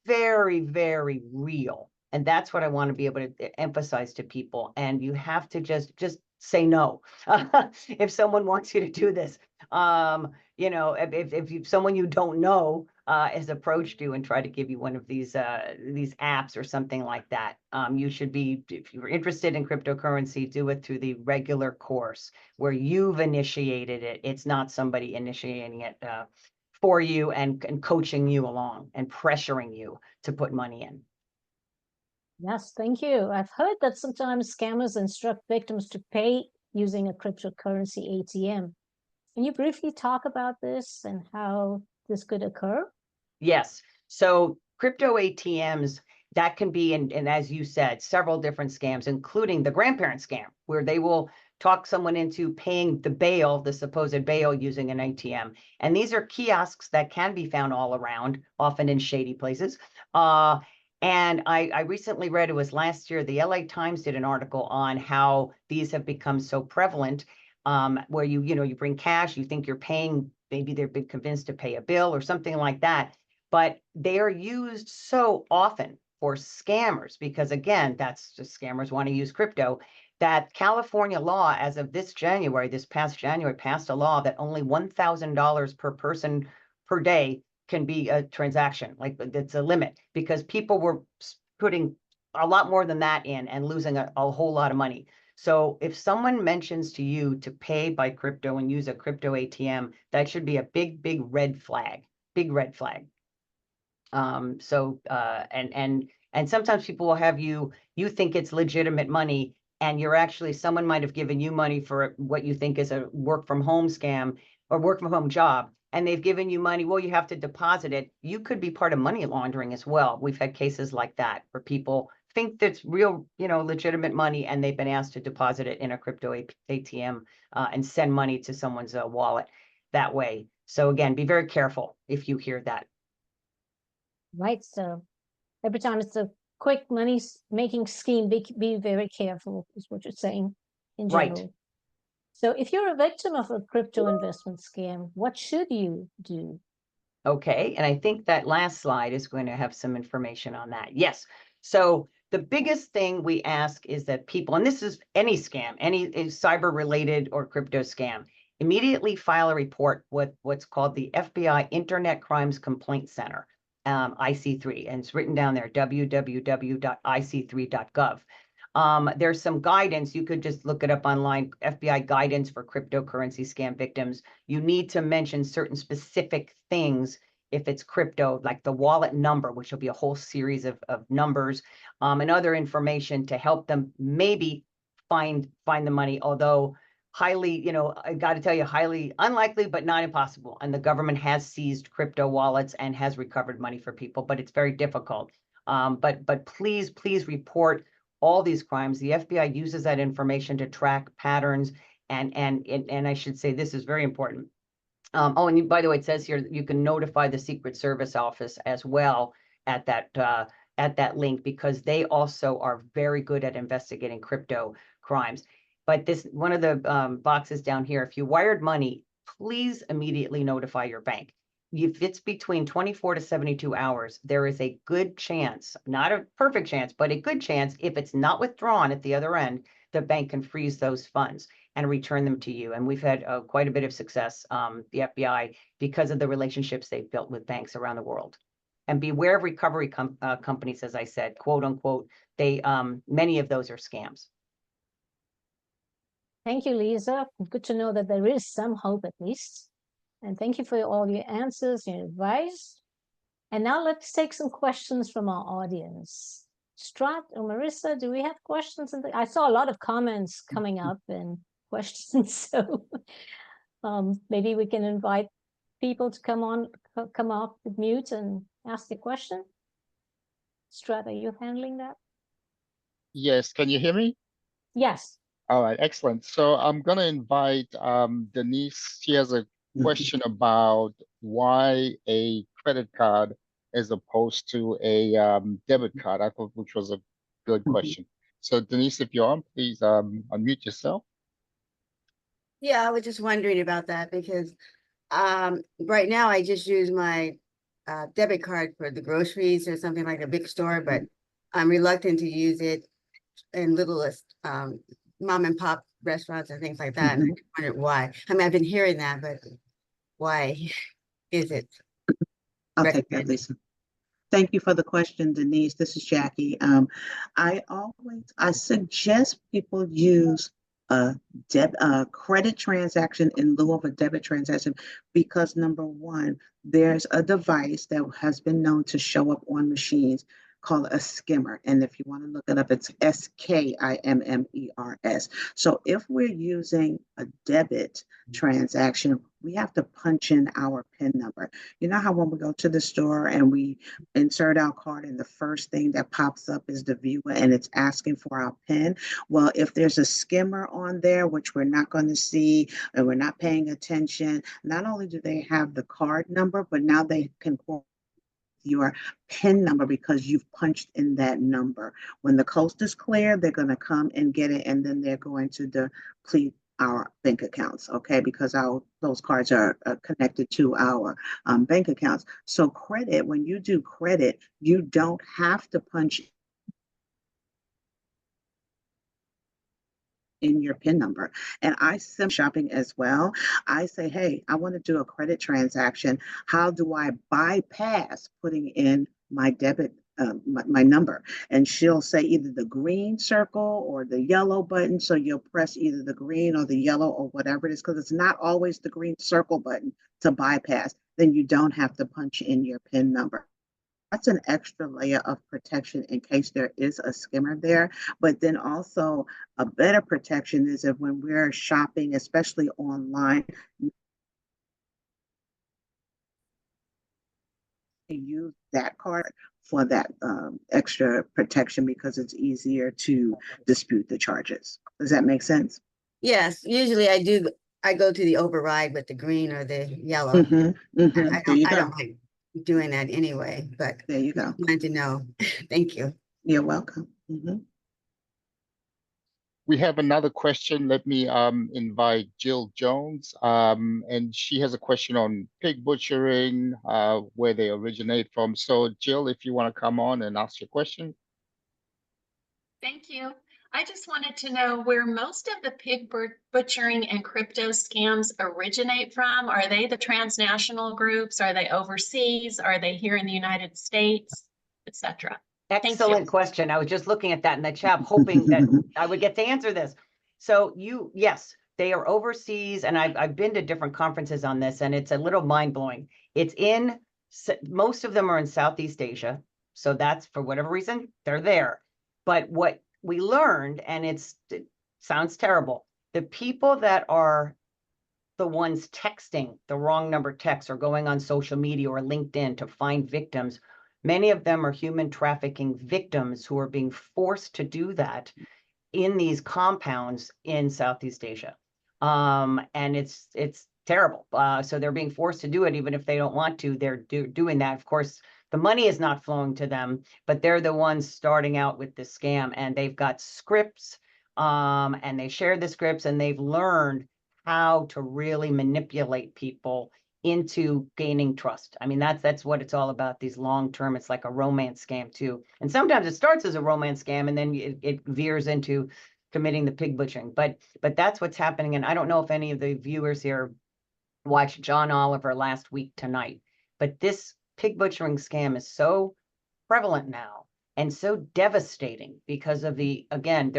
Speaker 3: very, very real. And that's what I want to be able to emphasize to people. And you have to just say no. If someone wants you to do this, you know, if someone you don't know has approached you and tried to give you one of these apps or something like that, you should be, if you're interested in cryptocurrency, do it through the regular course where you've initiated it. It's not somebody initiating it for you and coaching you along and pressuring you to put money in.
Speaker 1: Yes, thank you. I've heard that sometimes scammers instruct victims to pay using a cryptocurrency ATM. Can you briefly talk about this and how this could occur?
Speaker 3: Yes. So crypto ATMs, that can be, and as you said, several different scams, including the grandparent scam, where they will talk someone into paying the bail, the supposed bail, using an ATM. And these are kiosks that can be found all around, often in shady places. And I recently read, it was last year, the LA Times did an article on how these have become so prevalent, where you bring cash, you think you're paying, maybe they've been convinced to pay a bill or something like that. But they are used so often for scammers because, again, that's just scammers want to use crypto, that California law, as of this past January, passed a law that only $1,000 per person per day can be a transaction. Like, it's a limit because people were putting a lot more than that in and losing a whole lot of money. So if someone mentions to you to pay by crypto and use a crypto ATM, that should be a big, big red flag, big red flag. And sometimes people will have you think it's legitimate money, and you're actually, someone might have given you money for what you think is a work from home scam or work from home job, and they've given you money. Well, you have to deposit it. You could be part of money laundering as well. We've had cases like that where people think that's real, legitimate money, and they've been asked to deposit it in a crypto ATM and send money to someone's wallet that way. So again, be very careful if you hear that.
Speaker 1: Right. So every time it's a quick money making scheme, be very careful is what you're saying in general.
Speaker 3: Right.
Speaker 1: So if you're a victim of a crypto investment scam, what should you do?
Speaker 3: Okay, and I think that last slide is going to have some information on that. Yes. So the biggest thing we ask is that people, and this is any scam, any cyber related or crypto scam, immediately file a report with what's called the FBI Internet Crimes Complaint Center, IC3, and it's written down there, www.ic3.gov. There's some guidance. You could just look it up online, FBI guidance for cryptocurrency scam victims. You need to mention certain specific things if it's crypto, like the wallet number, which will be a whole series of numbers, and other information to help them maybe find the money, although highly, I got to tell you, highly unlikely, but not impossible. And the government has seized crypto wallets and has recovered money for people, but it's very difficult. But please report all these crimes. The FBI uses that information to track patterns, and I should say this is very important. And by the way, it says here you can notify the Secret Service office as well at that link, because they also are very good at investigating crypto crimes. But this one of the boxes down here, if you wired money, please immediately notify your bank. If it's between 24 to 72 hours, there is a good chance, not a perfect chance, but a good chance, if it's not withdrawn at the other end, the bank can freeze those funds and return them to you. And we've had quite a bit of success, the FBI, because of the relationships they've built with banks around the world. And beware of recovery companies, as I said, quote unquote, many of those are scams.
Speaker 1: Thank you, Lisa. Good to know that there is some hope at least. And thank you for all your answers, your advice. And now let's take some questions from our audience. Strat or Marissa, do we have questions? I saw a lot of comments coming up and questions, so maybe we can invite people to come up with mute and ask the question. Strat, are you handling that?
Speaker 5: Yes, can you hear me?
Speaker 1: Yes.
Speaker 5: All right, excellent. So I'm going to invite Denise. She has a question about why a credit card as opposed to a debit card. I thought, which was a good question. So Denise, if you're on, please unmute yourself.
Speaker 6: Yeah, I was just wondering about that because right now I just use my debit card for the groceries or something like a big store, but I'm reluctant to use it in littlest mom and pop restaurants and things like that. And I wondered why. I mean, I've been hearing that, but why is it?
Speaker 2: I'll take that, Lisa. Thank you for the question, Denise. This is Jackie. I suggest people use a credit transaction in lieu of a debit transaction because, number one, there's a device that has been known to show up on machines called a skimmer. And if you want to look it up, it's SKIMMERS. So if we're using a debit transaction, we have to punch in our PIN number. You know how when we go to the store and we insert our card and the first thing that pops up is the viewer and it's asking for our PIN? Well, if there's a skimmer on there, which we're not going to see and we're not paying attention, not only do they have the card number, but now they can quote your PIN number because you've punched in that number. When the coast is clear, they're going to come and get it, and then they're going to deplete our bank accounts, okay, because those cards are connected to our bank accounts. So credit, when you do credit, you don't have to punch in your PIN number. And I sim shopping as well. I say, hey, I want to do a credit transaction. How do I bypass putting in my debit, my number? And she'll say either the green circle or the yellow button. So you'll press either the green or the yellow or whatever it is, because it's not always the green circle button to bypass. Then you don't have to punch in your PIN number. That's an extra layer of protection in case there is a skimmer there. But then also a better protection is that when we're shopping, especially online, use that card for that extra protection because it's easier to dispute the charges. Does that make sense?
Speaker 6: Yes, usually I go to the override with the green or the yellow.
Speaker 2: There you
Speaker 6: I
Speaker 2: go.
Speaker 6: don't like doing that anyway, but
Speaker 2: There you go.
Speaker 6: wanted to know. Thank you.
Speaker 2: You're welcome.
Speaker 5: We have another question. Let me invite Jill Jones. And she has a question on pig butchering, where they originate from. So Jill, if you want to come on and ask your question.
Speaker 7: Thank you. I just wanted to know where most of the pig butchering and crypto scams originate from. Are they the transnational groups? Are they overseas? Are they here in the United States, etc.?
Speaker 3: Excellent question. I was just looking at that in the chat, hoping that I would get to answer this. So yes, they are overseas, and I've been to different conferences on this, and it's a little mind-blowing. Most of them are in Southeast Asia. So that's, for whatever reason, they're there. But what we learned, and it sounds terrible, the people that are the ones texting the wrong number texts or going on social media or LinkedIn to find victims, many of them are human trafficking victims who are being forced to do that in these compounds in Southeast Asia. And it's terrible. So they're being forced to do it, even if they don't want to. They're doing that. Of course, the money is not flowing to them, but they're the ones starting out with this scam, and they've got scripts, and they share the scripts, and they've learned how to really manipulate people into gaining trust. I mean, that's what it's all about. These long-term, it's like a romance scam too. And sometimes it starts as a romance scam, and then it veers into committing the pig butchering. But that's what's happening. And I don't know if any of the viewers here watched John Oliver last week tonight, but this pig butchering scam is so prevalent now and so devastating because of again,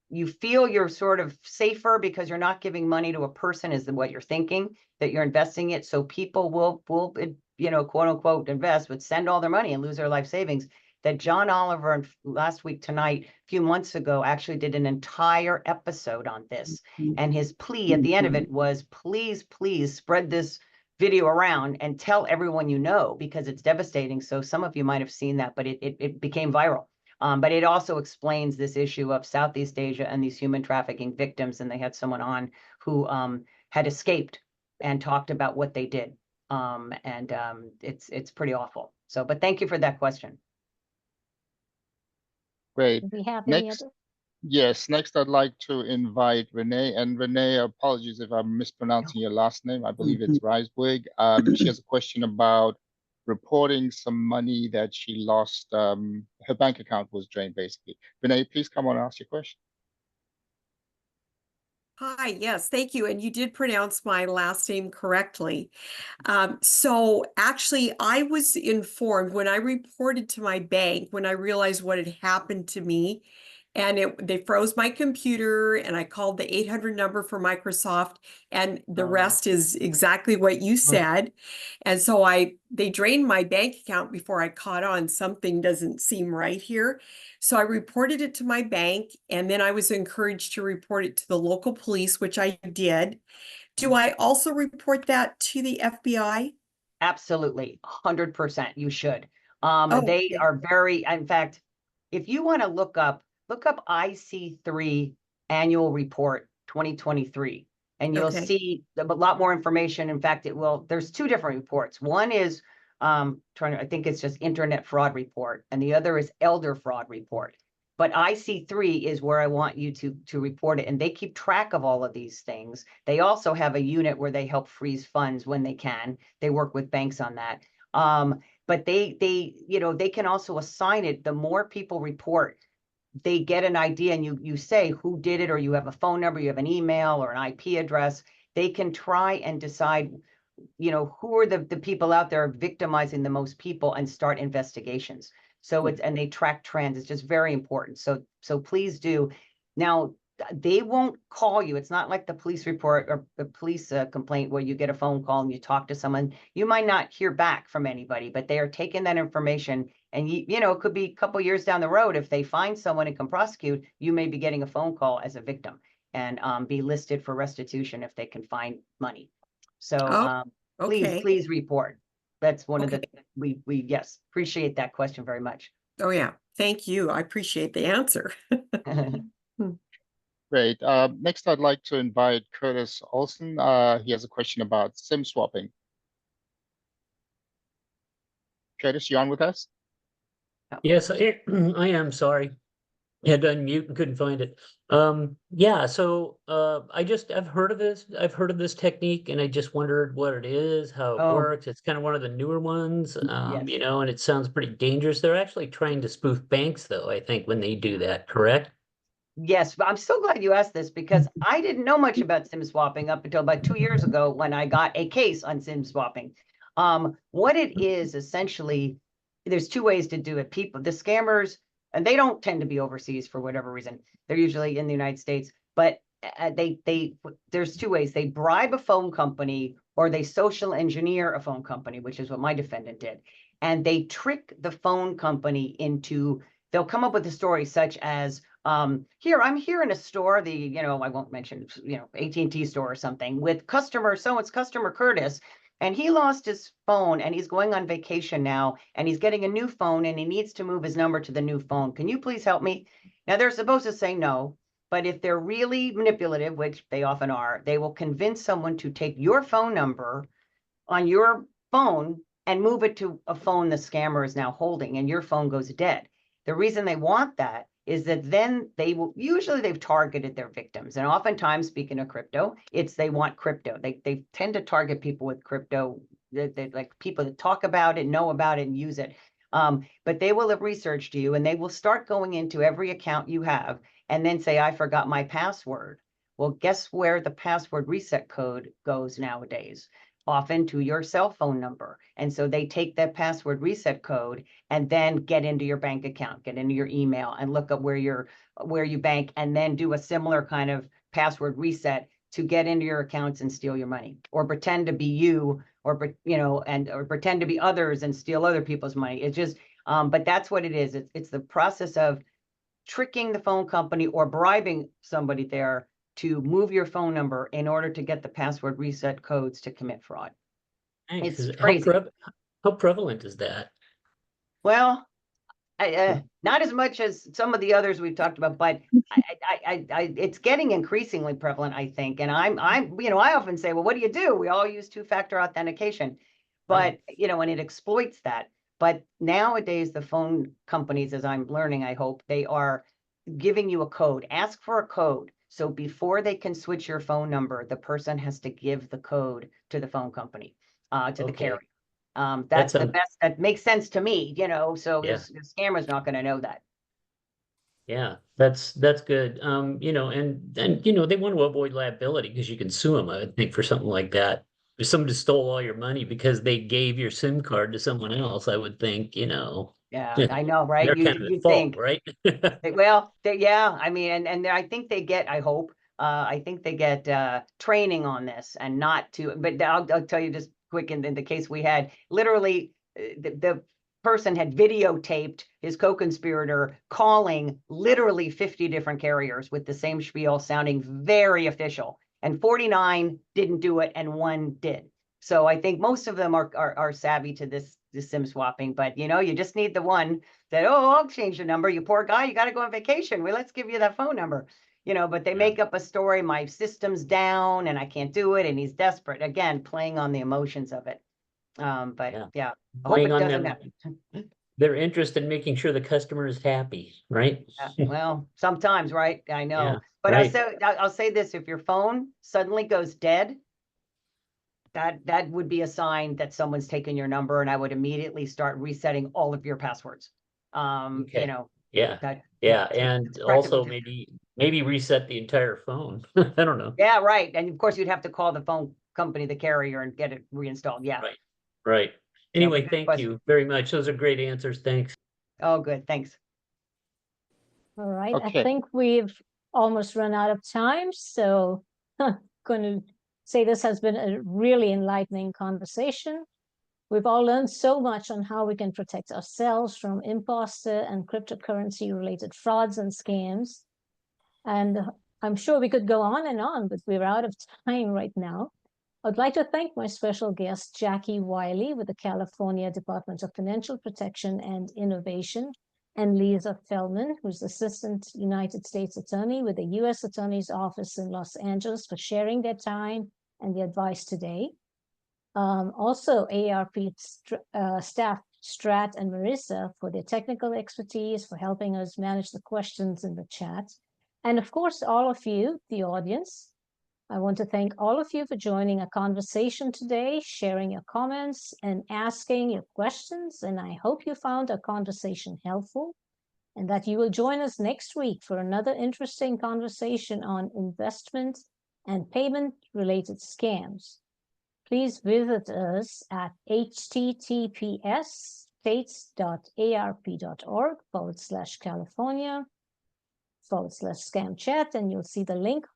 Speaker 3: you feel you're sort of safer because you're not giving money to a person, is what you're thinking, that you're investing it. So people will, quote unquote, invest, but send all their money and lose their life savings. That John Oliver last week tonight, a few months ago, actually did an entire episode on this. And his plea at the end of it was, please, please spread this video around and tell everyone you know, because it's devastating. So some of you might have seen that, but it became viral. But it also explains this issue of Southeast Asia and these human trafficking victims. And they had someone on who had escaped and talked about what they did. It's pretty awful. So, but thank you for that question.
Speaker 5: Great.
Speaker 1: Do we have any
Speaker 5: Next,
Speaker 1: other?
Speaker 5: yes, next I'd like to invite Renee. And Renee, apologies if I'm mispronouncing your last name. I believe it's Reisberg. She has a question about reporting some money that she lost. Her bank account was drained, basically. Renee, please come on and ask your question.
Speaker 8: Hi, yes, thank you. And you did pronounce my last name correctly. So actually, I was informed when I reported to my bank, when I realized what had happened to me, and they froze my computer, and I called the 800 number for Microsoft, and the rest is exactly what you said. And so they drained my bank account before I caught on. Something doesn't seem right here. So I reported it to my bank, and then I was encouraged to report it to the local police, which I did. Do I also report that to the FBI?
Speaker 3: Absolutely, 100%. You should.
Speaker 8: Oh,
Speaker 3: They
Speaker 8: okay.
Speaker 3: are very, in fact, if you want to look up IC3 annual report 2023, and you'll
Speaker 8: Okay.
Speaker 3: see a lot more information. In fact, there's two different reports. One is I think it's just internet fraud report, and the other is elder fraud report. But IC3 is where I want you to report it, and they keep track of all of these things. They also have a unit where they help freeze funds when they can. They work with banks on that. But they can also assign it. The more people report, they get an idea, and you say who did it, or you have a phone number, you have an email or an IP address. They can try and decide, who are the people out there victimizing the most people, and start investigations. So and they track trends. It's just very important. So please do. Now, they won't call you. It's not like the police report or the police complaint where you get a phone call and you talk to someone. You might not hear back from anybody, but they are taking that information, and it could be a couple years down the road. If they find someone and can prosecute, you may be getting a phone call as a victim and be listed for restitution if they can find money. So
Speaker 8: Oh, okay.
Speaker 3: please report. that's one of the,
Speaker 8: Okay.
Speaker 3: we, yes, appreciate that question very much.
Speaker 8: Oh, yeah. Thank you. I appreciate the answer.
Speaker 5: Great. Next, I'd like to invite Curtis Olson. He has a question about SIM swapping. Curtis, you on with us?
Speaker 9: Yes, I am sorry. Had to unmute and couldn't find it. Yeah, so I've heard of this. I've heard of this technique, and I just wondered what it is, how it
Speaker 3: Oh.
Speaker 9: works. It's kind of one of the newer ones,
Speaker 3: Yes.
Speaker 9: you know, and it sounds pretty dangerous. They're actually trying to spoof banks, though, I think, when they do that, correct?
Speaker 3: Yes, but I'm so glad you asked this because I didn't know much about SIM swapping up until about 2 years ago when I got a case on SIM swapping. What it is essentially, there's two ways to do it. The scammers, and they don't tend to be overseas for whatever reason. They're usually in the United States, but there's two ways. They bribe a phone company or they social engineer a phone company, which is what my defendant did. And they trick the phone company they'll come up with a story such as, I'm here in a store, I won't mention, AT&T store or something with it's customer Curtis, and he lost his phone and he's going on vacation now and he's getting a new phone and he needs to move his number to the new phone. Can you please help me? Now they're supposed to say no, but if they're really manipulative, which they often are, they will convince someone to take your phone number on your phone and move it to a phone the scammer is now holding and your phone goes dead. The reason they want that is that then they've targeted their victims. And oftentimes, speaking of crypto, they want crypto. They tend to target people with crypto, they like people that talk about it, know about it, and use it. But they will have researched you and they will start going into every account you have and then say, I forgot my password. Well, guess where the password reset code goes nowadays? Often to your cell phone number. And so they take that password reset code and then get into your bank account, get into your email and look up where you bank and then do a similar kind of password reset to get into your accounts and steal your money or pretend to be you or pretend to be others and steal other people's money. It's just, but that's what it is. It's the process of tricking the phone company or bribing somebody there to move your phone number in order to get the password reset codes to commit fraud.
Speaker 9: Thanks.
Speaker 3: It's crazy.
Speaker 9: How prevalent is that?
Speaker 3: Well, not as much as some of the others we've talked about, but it's getting increasingly prevalent, I think. And I often say, well, what do? We all use two-factor authentication, but and it exploits that. But nowadays, the phone companies, as I'm learning, I hope, they are giving you a code. Ask for a code. So before they can switch your phone number, the person has to give the code to the phone company, to the carrier. That's the best. That makes sense to me, so the scammer's not going to know that.
Speaker 9: Yeah, that's good. And they want to avoid liability because you can sue them, I would think, for something like that. If somebody stole all your money because they gave your SIM card to someone else, I would think,
Speaker 3: Yeah, I know, right?
Speaker 9: they're kind of at fault, right?
Speaker 3: I mean, and I think they get, I hope, I think they get training on this and not to, but I'll tell you just quick, in the case we had, literally the person had videotaped his co-conspirator calling literally 50 different carriers with the same spiel sounding very official, and 49 didn't do it and 1 did. So I think most of them are savvy to this SIM swapping, but you just need the one that, I'll change the number. You poor guy, you got to go on vacation. Well, let's give you that phone number. But they make up a story. My system's down and I can't do it. And he's desperate. Again, playing on the emotions of it. But I hope it doesn't happen.
Speaker 9: Their interest in making sure the customer is happy, right?
Speaker 3: Well, sometimes, right? I know.
Speaker 9: Yeah,
Speaker 3: but
Speaker 9: right.
Speaker 3: I'll say this: if your phone suddenly goes dead, that would be a sign that someone's taken your number, and I would immediately start resetting all of your passwords.
Speaker 9: Okay.
Speaker 3: And
Speaker 9: also maybe reset the entire phone. I don't know.
Speaker 3: Yeah, right. And of course, you'd have to call the phone company, the carrier, and get it reinstalled. Yeah.
Speaker 9: Right. Anyway, thank you very much. Those are great answers. Thanks.
Speaker 3: Oh, good. Thanks.
Speaker 1: All right.
Speaker 5: Okay.
Speaker 1: I think we've almost run out of time, so going to say this has been a really enlightening conversation. We've all learned so much on how we can protect ourselves from imposter and cryptocurrency related frauds and scams. And I'm sure we could go on and on, but we're out of time right now. I'd like to thank my special guest, Jackie Wiley with the California Department of Financial Protection and Innovation, and Lisa Feldman, who's Assistant United States Attorney with the U.S. Attorney's Office in Los Angeles, for sharing their time and the advice today. Also, AARP staff Strat and Marissa for their technical expertise, for helping us manage the questions in the chat. And of course, all of you, the audience. I want to thank all of you for joining a conversation today, sharing your comments and asking your questions. And I hope you found our conversation helpful and that you will join us next week for another interesting conversation on investment and payment-related scams. Please visit us at https://states.aarp.org/California/scam chat, and you'll see the link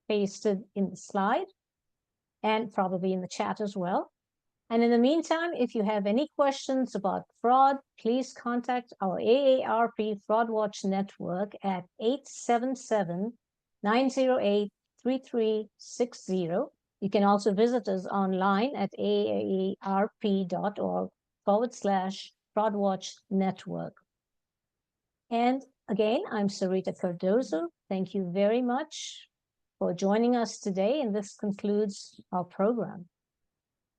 Speaker 1: pasted in the slide and probably in the chat as well. And in the meantime, if you have any questions about fraud, please contact our AARP Fraud Watch Network at 877-908-3360. You can also visit us online at aarp.org/fraudwatch network. And again, I'm Sarita Cardozo. Thank you very much for joining us today, and this concludes our program.